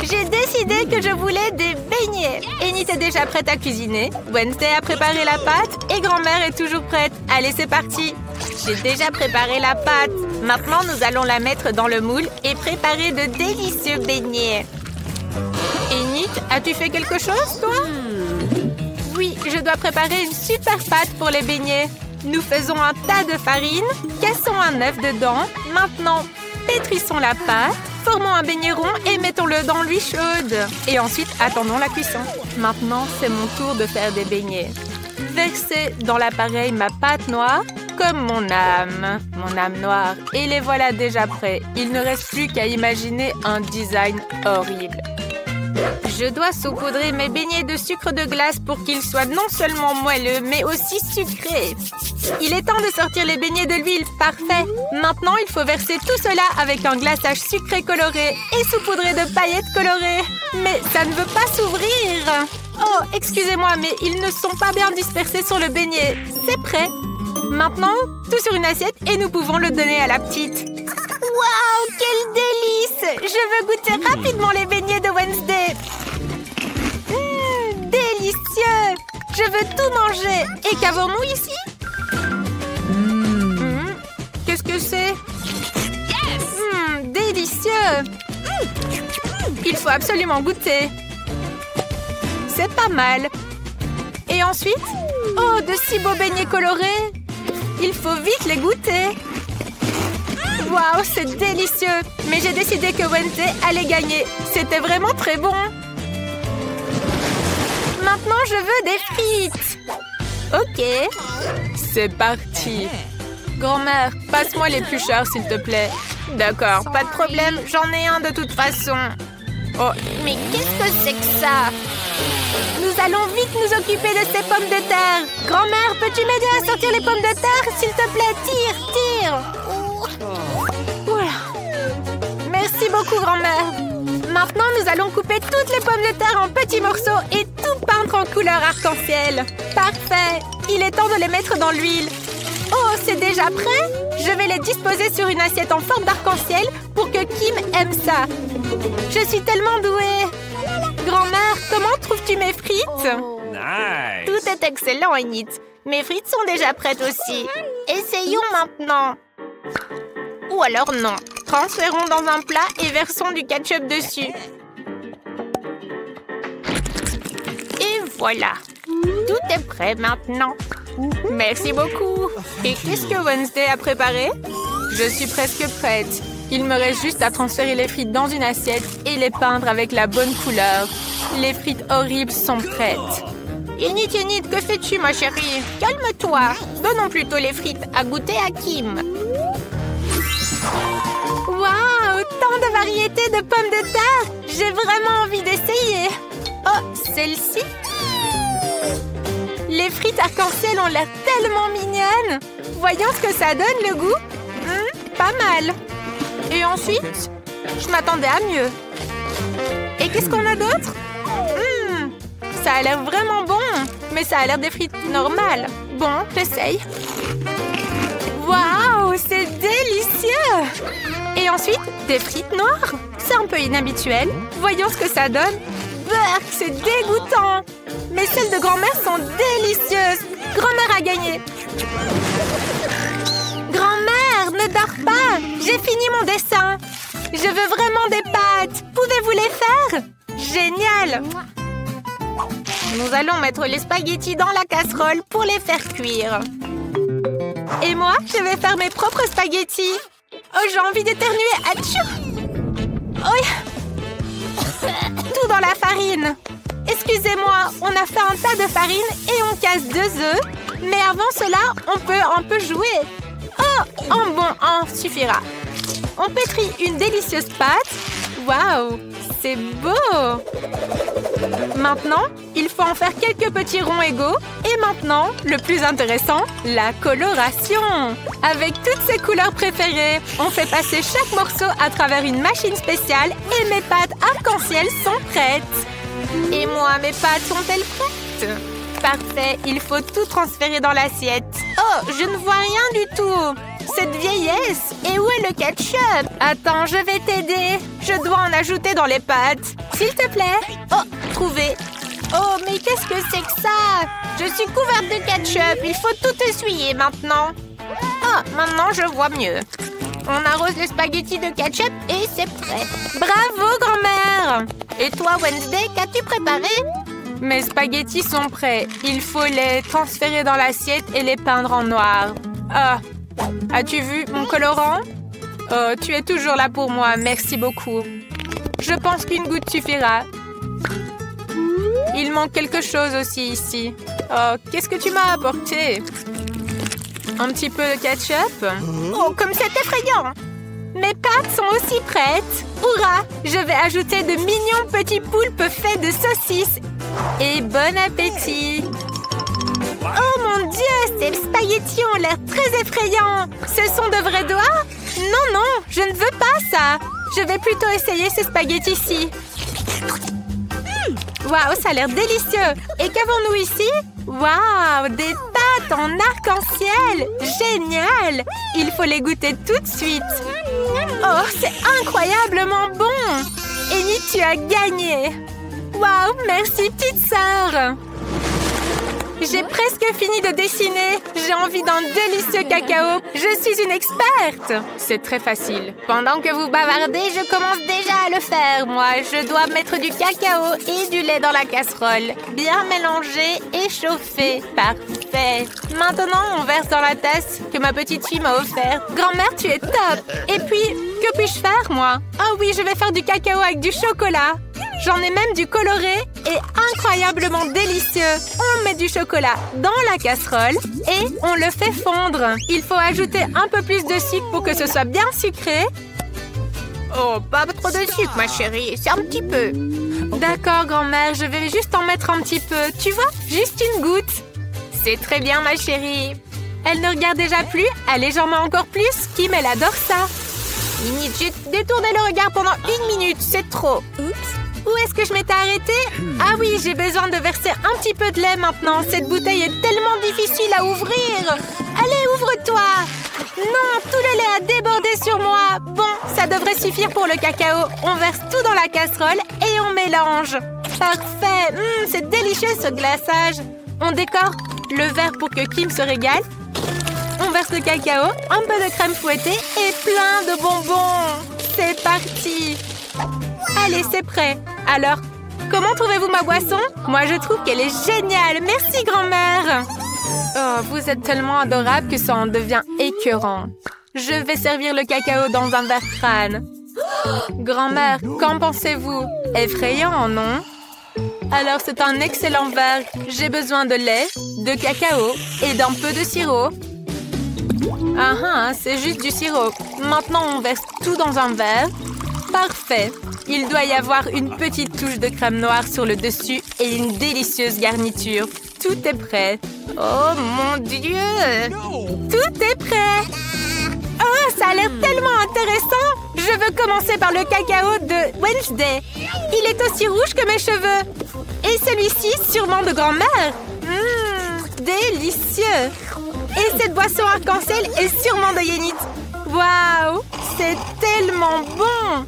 J'ai décidé que je voulais des beignets. Enid est déjà prête à cuisiner. Wednesday a préparé la pâte et grand-mère est toujours prête. Allez, c'est parti. J'ai déjà préparé la pâte. Maintenant, nous allons la mettre dans le moule et préparer de délicieux beignets. Enid, as-tu fait quelque chose, toi? Oui, je dois préparer une super pâte pour les beignets. Nous faisons un tas de farine, cassons un œuf dedans. Maintenant, pétrissons la pâte, formons un beignet rond et mettons-le dans l'huile chaude. Et ensuite, attendons la cuisson. Maintenant, c'est mon tour de faire des beignets. Versez dans l'appareil ma pâte noire comme mon âme noire. Et les voilà déjà prêts. Il ne reste plus qu'à imaginer un design horrible. Je dois saupoudrer mes beignets de sucre de glace pour qu'ils soient non seulement moelleux, mais aussi sucrés. Il est temps de sortir les beignets de l'huile. Parfait. Maintenant, il faut verser tout cela avec un glaçage sucré coloré et saupoudré de paillettes colorées. Mais ça ne veut pas s'ouvrir. Oh, excusez-moi, mais ils ne sont pas bien dispersés sur le beignet. C'est prêt. Maintenant, tout sur une assiette et nous pouvons le donner à la petite. Waouh, quel délice! Je veux goûter rapidement les beignets de Wednesday. Délicieux! Je veux tout manger. Et qu'avons-nous ici? Qu'est-ce que c'est? Délicieux! Il faut absolument goûter. C'est pas mal. Et ensuite? Oh, de si beaux beignets colorés! Il faut vite les goûter. Waouh, c'est délicieux! Mais j'ai décidé que Wednesday allait gagner. C'était vraiment très bon. Maintenant, je veux des frites. Ok. C'est parti. Grand-mère, passe-moi l'éplucheur, s'il te plaît. D'accord, pas de problème. J'en ai un de toute façon. Oh, mais qu'est-ce que c'est que ça? Nous allons vite nous occuper de ces pommes de terre. Grand-mère, peux-tu m'aider à sortir les pommes de terre? S'il te plaît, tire. Merci beaucoup, grand-mère. Maintenant, nous allons couper toutes les pommes de terre en petits morceaux et tout peindre en couleur arc-en-ciel. Parfait. Il est temps de les mettre dans l'huile. Oh, c'est déjà prêt? Je vais les disposer sur une assiette en forme d'arc-en-ciel pour que Kim aime ça. Je suis tellement douée. Grand-mère, comment trouves-tu mes frites? Nice. Tout est excellent, Enid. Mes frites sont déjà prêtes aussi. Essayons maintenant. Ou alors non. Transférons dans un plat et versons du ketchup dessus. Et voilà. Tout est prêt maintenant. Merci beaucoup. Et qu'est-ce que Wednesday a préparé? Je suis presque prête. Il me reste juste à transférer les frites dans une assiette et les peindre avec la bonne couleur. Les frites horribles sont prêtes. Enid, que fais-tu, ma chérie? Calme-toi. Donnons plutôt les frites à goûter à Kim. Waouh, tant de variétés de pommes de terre! J'ai vraiment envie d'essayer. Oh, celle-ci? Les frites arc-en-ciel ont l'air tellement mignonnes. Voyons ce que ça donne, le goût. Pas mal. Et ensuite, je m'attendais à mieux. Et qu'est-ce qu'on a d'autre? Ça a l'air vraiment bon. Mais ça a l'air des frites normales. Bon, j'essaye. Waouh, c'est délicieux! Et ensuite, des frites noires. C'est un peu inhabituel. Voyons ce que ça donne. Burk, c'est dégoûtant. Mais celles de grand-mère sont délicieuses. Grand-mère a gagné. Grand-mère, ne dors pas. J'ai fini mon dessin. Je veux vraiment des pâtes. Pouvez-vous les faire? Génial. Nous allons mettre les spaghettis dans la casserole pour les faire cuire. Et moi, je vais faire mes propres spaghettis. Oh, j'ai envie d'éternuer. Atchou! Oh. Tout dans la farine. Excusez-moi, on a fait un tas de farine et on casse 2 œufs. Mais avant cela, on peut un peu jouer. Oh, un suffira. On pétrit une délicieuse pâte. Waouh, c'est beau! Maintenant, il faut en faire quelques petits ronds égaux. Et maintenant, le plus intéressant, la coloration. Avec toutes ses couleurs préférées, on fait passer chaque morceau à travers une machine spéciale et mes pâtes arc-en-ciel sont prêtes. Et moi, mes pâtes sont-elles prêtes? Parfait, il faut tout transférer dans l'assiette. Oh, je ne vois rien du tout. Cette vieillesse. Et où est le ketchup? Attends, je vais t'aider. Je dois en ajouter dans les pâtes. S'il te plaît. Oh, trouvé. Oh, mais qu'est-ce que c'est que ça? Je suis couverte de ketchup. Il faut tout essuyer maintenant. Ah, maintenant je vois mieux. On arrose les spaghettis de ketchup et c'est prêt. Bravo, grand-mère! Et toi, Wednesday, qu'as-tu préparé? Mes spaghettis sont prêts. Il faut les transférer dans l'assiette et les peindre en noir. Ah, as-tu vu mon colorant? Oh, tu es toujours là pour moi. Merci beaucoup. Je pense qu'une goutte suffira. Il manque quelque chose aussi ici. Oh, qu'est-ce que tu m'as apporté? Un petit peu de ketchup? Oh, comme c'est effrayant! Mes pâtes sont aussi prêtes. Hurrah! Je vais ajouter de mignons petits poulpes faits de saucisses. Et bon appétit! Oh mon Dieu! Ces spaghettis ont l'air très effrayants. Ce sont de vrais doigts? Non, non, je ne veux pas ça. Je vais plutôt essayer ces spaghettis-ci. Waouh, ça a l'air délicieux! Et qu'avons-nous ici? Waouh, des pâtes en arc-en-ciel! Génial! Il faut les goûter tout de suite. Oh, c'est incroyablement bon! Annie, tu as gagné! Waouh, merci petite sœur! J'ai presque fini de dessiner. J'ai envie d'un délicieux cacao. Je suis une experte. C'est très facile. Pendant que vous bavardez, je commence déjà à le faire. Moi, je dois mettre du cacao et du lait dans la casserole. Bien mélanger et chauffer. Parfait. Maintenant, on verse dans la tasse que ma petite fille m'a offerte. Grand-mère, tu es top. Et puis, que puis-je faire, moi? Ah oui, je vais faire du cacao avec du chocolat. J'en ai même du coloré et incroyablement délicieux. On met du chocolat dans la casserole et on le fait fondre. Il faut ajouter un peu plus de sucre pour que ce soit bien sucré. Oh, pas trop de sucre, ma chérie. C'est un petit peu. D'accord, grand-mère. Je vais juste en mettre un petit peu. Tu vois, juste une goutte. C'est très bien, ma chérie. Elle ne regarde déjà plus. Allez, j'en mets encore plus. Kim, elle adore ça. Minute, j'ai détourné le regard pendant 1 minute. C'est trop. Oups. Où est-ce que je m'étais arrêtée? Ah oui, j'ai besoin de verser un petit peu de lait maintenant. Cette bouteille est tellement difficile à ouvrir. Allez, ouvre-toi. Non, tout le lait a débordé sur moi. Bon, ça devrait suffire pour le cacao. On verse tout dans la casserole et on mélange. Parfait. C'est délicieux ce glaçage. On décore le verre pour que Kim se régale. On verse le cacao, un peu de crème fouettée et plein de bonbons. C'est parti. Allez, c'est prêt. Alors, comment trouvez-vous ma boisson? Moi, je trouve qu'elle est géniale. Merci, grand-mère. Oh, vous êtes tellement adorable que ça en devient écœurant. Je vais servir le cacao dans un verre crâne. Grand-mère, qu'en pensez-vous? Effrayant, non? Alors, c'est un excellent verre. J'ai besoin de lait, de cacao et d'un peu de sirop. Ah, c'est juste du sirop. Maintenant, on verse tout dans un verre. Parfait. Il doit y avoir une petite touche de crème noire sur le dessus et une délicieuse garniture. Tout est prêt. Oh mon Dieu! Tout est prêt! Oh, ça a l'air tellement intéressant! Je veux commencer par le cacao de Wednesday. Il est aussi rouge que mes cheveux. Et celui-ci, sûrement de grand-mère. Délicieux! Et cette boisson arc-en-ciel est sûrement de Yenit. Waouh! C'est tellement bon!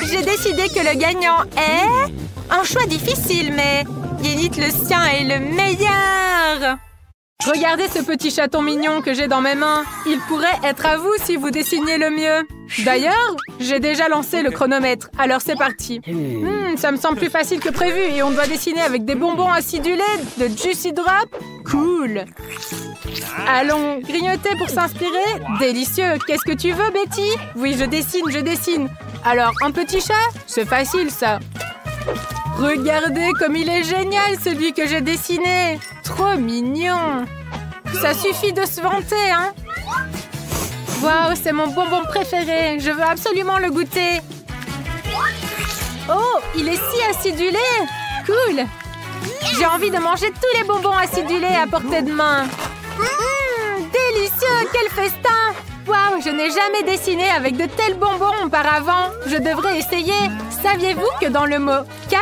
J'ai décidé que le gagnant est... Un choix difficile, mais... Yenit, le sien est le meilleur! Regardez ce petit chaton mignon que j'ai dans mes mains. Il pourrait être à vous si vous dessiniez le mieux. D'ailleurs, j'ai déjà lancé le chronomètre. Alors c'est parti. Ça me semble plus facile que prévu. Et on doit dessiner avec des bonbons acidulés, de Juicy Drop. Cool. Allons grignoter pour s'inspirer. Délicieux. Qu'est-ce que tu veux, Betty? Oui, je dessine. Alors, un petit chat? C'est facile, ça. Regardez comme il est génial, celui que j'ai dessiné. Trop mignon. Ça suffit de se vanter, hein? Waouh, c'est mon bonbon préféré. Je veux absolument le goûter. Oh, il est si acidulé. Cool. J'ai envie de manger tous les bonbons acidulés à portée de main. Délicieux, quel festin! Waouh, je n'ai jamais dessiné avec de tels bonbons auparavant. Je devrais essayer. Saviez-vous que dans le mot « cat »,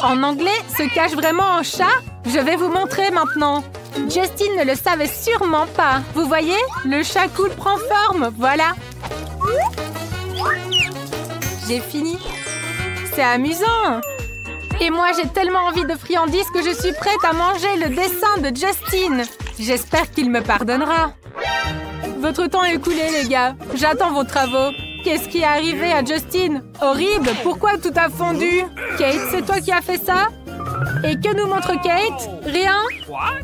en anglais, se cache vraiment un chat? Je vais vous montrer maintenant. Justin ne le savait sûrement pas. Vous voyez? Le chat cool prend forme. Voilà. J'ai fini. C'est amusant. Et moi, j'ai tellement envie de friandises que je suis prête à manger le dessin de Justin. J'espère qu'il me pardonnera. Votre temps est écoulé, les gars. J'attends vos travaux. Qu'est-ce qui est arrivé à Justin? Horrible. Pourquoi tout a fondu? Kate, c'est toi qui as fait ça? Et que nous montre Kate? Rien?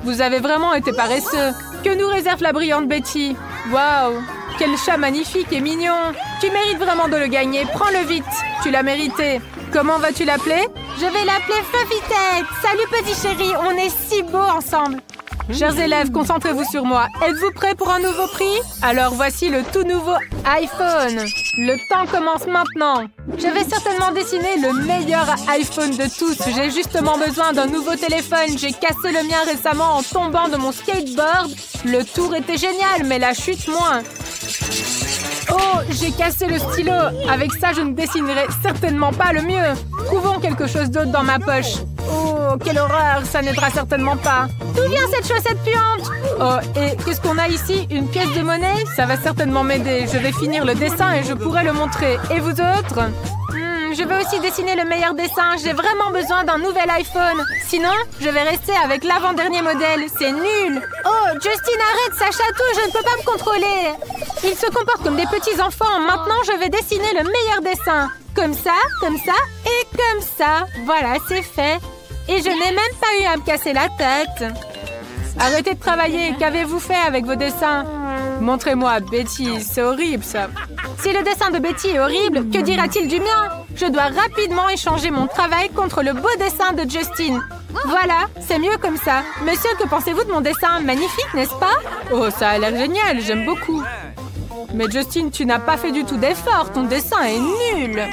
Vous avez vraiment été paresseux. Que nous réserve la brillante Betty? Waouh! Quel chat magnifique et mignon! Tu mérites vraiment de le gagner. Prends-le vite. Tu l'as mérité. Comment vas-tu l'appeler? Je vais l'appeler Fluffy Tête. Salut petit chéri, on est si beaux ensemble. Chers élèves, concentrez-vous sur moi. Êtes-vous prêts pour un nouveau prix? Alors voici le tout nouveau iPhone. Le temps commence maintenant. Je vais certainement dessiner le meilleur iPhone de tous. J'ai justement besoin d'un nouveau téléphone. J'ai cassé le mien récemment en tombant de mon skateboard. Le tour était génial, mais la chute moins. Oh, j'ai cassé le stylo. Avec ça, je ne dessinerai certainement pas le mieux. Trouvons quelque chose d'autre dans ma poche. Oh, quelle horreur, ça n'aidera certainement pas. D'où vient cette chaussette puante? Oh, et qu'est-ce qu'on a ici? Une pièce de monnaie? Ça va certainement m'aider. Je vais finir le dessin et je pourrai le montrer. Et vous autres? Je veux aussi dessiner le meilleur dessin. J'ai vraiment besoin d'un nouvel iPhone. Sinon, je vais rester avec l'avant-dernier modèle. C'est nul. Oh, Justin, arrête, ça chatouille. Je ne peux pas me contrôler. Ils se comportent comme des petits enfants. Maintenant, je vais dessiner le meilleur dessin. Comme ça et comme ça. Voilà, c'est fait. Et je n'ai même pas eu à me casser la tête. Arrêtez de travailler. Qu'avez-vous fait avec vos dessins? Montrez-moi, Betty. C'est horrible, ça. Si le dessin de Betty est horrible, que dira-t-il du mien? Je dois rapidement échanger mon travail contre le beau dessin de Justin. Voilà, c'est mieux comme ça. Monsieur, que pensez-vous de mon dessin? Magnifique, n'est-ce pas? Oh, ça a l'air génial. J'aime beaucoup. Mais Justin, tu n'as pas fait du tout d'effort. Ton dessin est nul.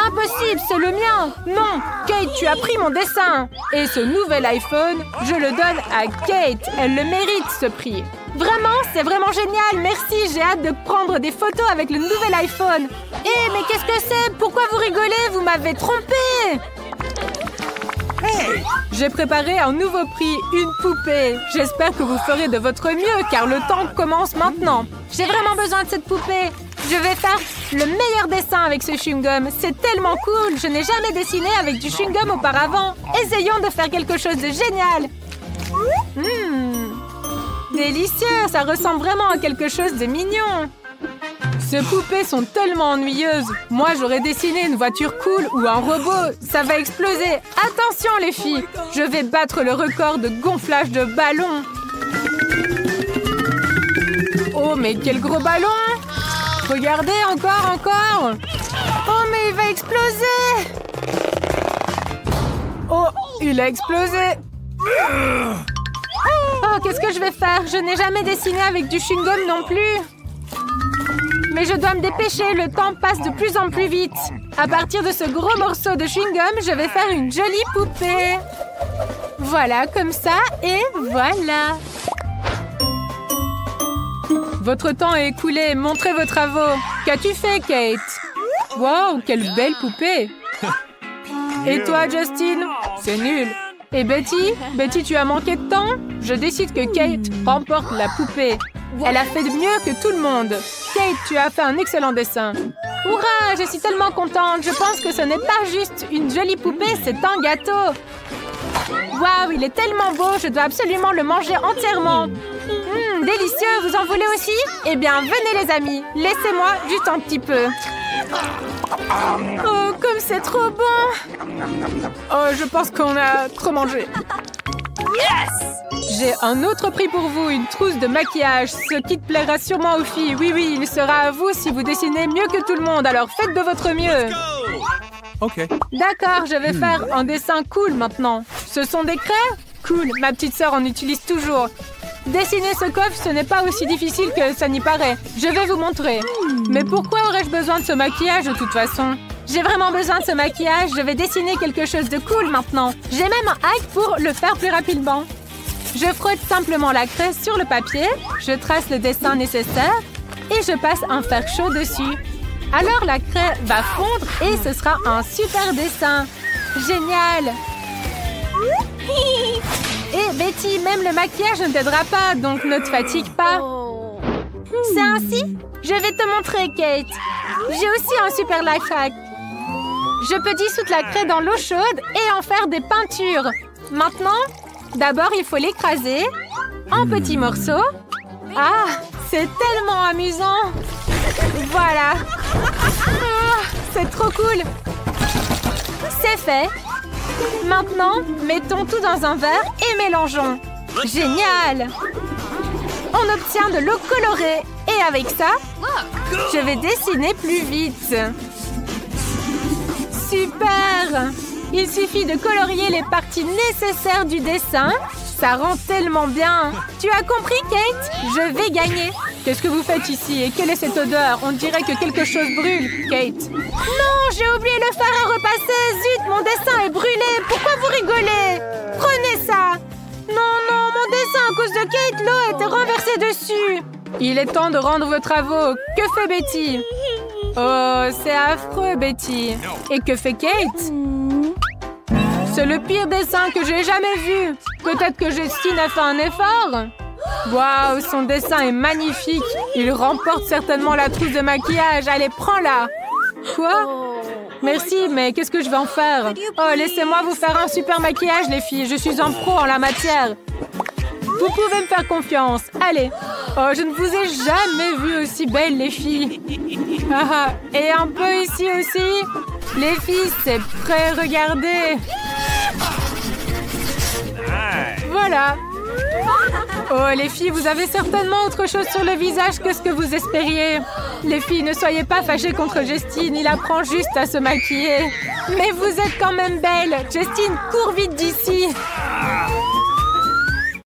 Impossible, c'est le mien. Non, Kate, tu as pris mon dessin. Et ce nouvel iPhone, je le donne à Kate. Elle le mérite, ce prix. Vraiment, c'est vraiment génial. Merci, j'ai hâte de prendre des photos avec le nouvel iPhone. Eh, mais qu'est-ce que c'est? Pourquoi vous rigolez? Vous m'avez trompé. Hey! J'ai préparé un nouveau prix, une poupée. J'espère que vous ferez de votre mieux, car le temps commence maintenant. J'ai vraiment besoin de cette poupée. Je vais faire le meilleur dessin avec ce chewing-gum. C'est tellement cool. Je n'ai jamais dessiné avec du chewing-gum auparavant. Essayons de faire quelque chose de génial. Délicieux. Ça ressemble vraiment à quelque chose de mignon. Ces poupées sont tellement ennuyeuses. Moi, j'aurais dessiné une voiture cool ou un robot. Ça va exploser. Attention, les filles. Je vais battre le record de gonflage de ballon. Oh, mais quel gros ballon! Regardez, encore. Oh, mais il va exploser! Oh, il a explosé! Oh, qu'est-ce que je vais faire? Je n'ai jamais dessiné avec du chewing-gum non plus. Mais je dois me dépêcher, le temps passe de plus en plus vite. À partir de ce gros morceau de chewing-gum, je vais faire une jolie poupée. Voilà, comme ça, et voilà. Votre temps est écoulé, montrez vos travaux. Qu'as-tu fait, Kate? Wow, quelle belle poupée. Et toi, Justin? C'est nul. Et Betty? Betty, tu as manqué de temps? Je décide que Kate remporte la poupée. Elle a fait mieux que tout le monde. Kate, tu as fait un excellent dessin. Hurrah, je suis tellement contente. Je pense que ce n'est pas juste une jolie poupée, c'est un gâteau. Waouh, il est tellement beau, je dois absolument le manger entièrement. Délicieux, vous en voulez aussi? Eh bien, venez les amis, laissez-moi juste un petit peu. Oh, comme c'est trop bon. Oh, je pense qu'on a trop mangé. Yes! J'ai un autre prix pour vous, une trousse de maquillage. Ce kit plaira sûrement aux filles. Oui, il sera à vous si vous dessinez mieux que tout le monde. Alors faites de votre mieux. Ok. D'accord, je vais faire un dessin cool maintenant. Ce sont des craies? Cool, ma petite sœur en utilise toujours. Dessiner ce coffre, ce n'est pas aussi difficile que ça n'y paraît. Je vais vous montrer. Mais pourquoi aurais-je besoin de ce maquillage de toute façon? J'ai vraiment besoin de ce maquillage. Je vais dessiner quelque chose de cool maintenant. J'ai même un hack pour le faire plus rapidement. Je frotte simplement la craie sur le papier. Je trace le dessin nécessaire. Et je passe un fer chaud dessus. Alors la craie va fondre et ce sera un super dessin. Génial! Et Betty, même le maquillage ne t'aidera pas, donc ne te fatigue pas. C'est ainsi? Je vais te montrer, Kate. J'ai aussi un super life hack. Je peux dissoudre la craie dans l'eau chaude et en faire des peintures. Maintenant, d'abord, il faut l'écraser en petits morceaux. Ah, c'est tellement amusant. Voilà. Ah, c'est trop cool. C'est fait. Maintenant, mettons tout dans un verre et mélangeons. Génial! On obtient de l'eau colorée. Et avec ça, je vais dessiner plus vite. Super! Il suffit de colorier les parties nécessaires du dessin. Ça rend tellement bien. Tu as compris, Kate? Je vais gagner. Qu'est-ce que vous faites ici? Et quelle est cette odeur? On dirait que quelque chose brûle, Kate. Non, j'ai oublié le fer à repasser. Zut, mon dessin est brûlé. Pourquoi vous rigolez? Prenez ça. Non, non, mon dessin, à cause de Kate, l'eau a été renversée dessus. Il est temps de rendre vos travaux. Que fait Betty? Oh, c'est affreux, Betty. Et que fait Kate? C'est le pire dessin que j'ai jamais vu. Peut-être que Justine a fait un effort. Waouh, son dessin est magnifique. Il remporte certainement la trousse de maquillage. Allez, prends-la. Quoi? Merci, mais qu'est-ce que je vais en faire? Oh, laissez-moi vous faire un super maquillage, les filles. Je suis un pro en la matière. Vous pouvez me faire confiance. Allez. Oh, je ne vous ai jamais vu aussi belle, les filles. Et un peu ici aussi. Les filles, c'est prêt, regardez. Voilà. Oh, les filles, vous avez certainement autre chose sur le visage que ce que vous espériez. Les filles, ne soyez pas fâchées contre Justine. Il apprend juste à se maquiller. Mais vous êtes quand même belle. Justine, cours vite d'ici.